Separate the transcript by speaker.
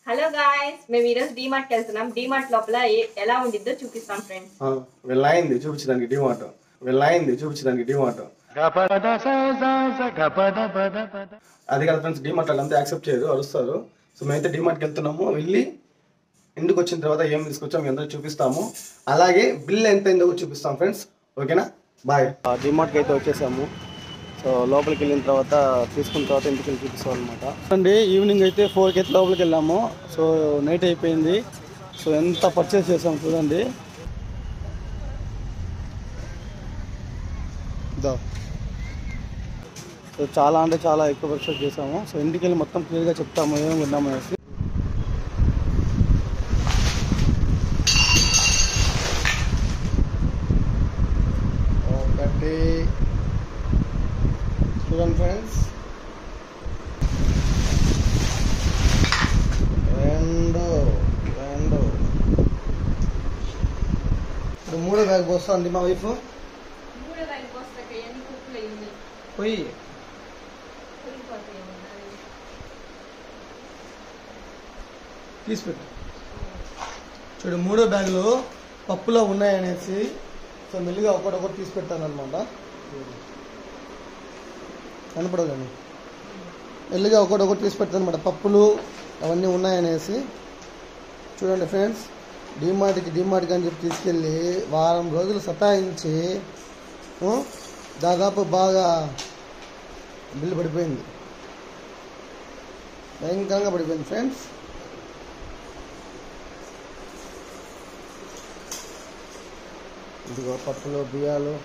Speaker 1: Hello guys, మేము ఈరోజు డీమార్ట్కి వెళ్తున్నాం. డీమార్ట్ లోపల ఎలా ఉండిద్దో చూపిస్తాం ఫ్రెండ్స్.
Speaker 2: వెళ్ళాయింది చూపించడానికి డిమార్ట్ అది కదా ఫ్రెండ్స్. డిమార్ట్ అంతా యాక్సెప్ట్ చేయరు, అరుస్తారు. సో మేమైతే డిమార్ట్కి వెళ్తున్నాము. వెళ్ళి ఇంటికి వచ్చిన తర్వాత ఏం తీసుకొచ్చాము మీ అందరూ చూపిస్తాము. అలాగే బిల్ ఎంత అయిందో చూపిస్తాం ఫ్రెండ్స్. ఓకేనా, బాయ్. డిమార్ట్కి అయితే వచ్చేసాము. సో లోపలికి వెళ్ళిన తర్వాత తీసుకున్న తర్వాత ఇంటికి వెళ్ళి చూపిస్తాం అనమాట అండి. ఈవినింగ్ అయితే 4కి అయితే లోపలికి వెళ్ళాము. సో నైట్ అయిపోయింది. సో ఎంత పర్చేస్ చేసాము చూడండి. సో చాలా అంటే చాలా ఎక్కువ పర్చేస్ చేసాము. సో ఇంటికి వెళ్ళి మొత్తం క్లియర్గా చెప్తాము ఏమేమి ఉన్నాము అనేసి. ఒకటి చూడండి ఫ్రెండ్స్, రెండు ఇప్పుడు మూడో బ్యాగ్ పోస్తుంది మా వైఫ్. పోయి తీసిపెట్టు. చూడు, మూడో బ్యాగులో పప్పులో ఉన్నాయనేసి సో మెల్లిగా ఒకటి తీసి పెట్టాను అనమాట. కనపడదు కానీ మెల్లిగా ఒకటి తీసి పెడతాను అనమాట. పప్పులు అవన్నీ ఉన్నాయనేసి. చూడండి ఫ్రెండ్స్, డిమార్ట్కి అని చెప్పి తీసుకెళ్ళి వారం రోజులు సతాయించి దాదాపు బాగా బిల్లు పడిపోయింది, భయంకరంగా పడిపోయింది ఫ్రెండ్స్. ఇదిగో పప్పులు, బియ్యాలు,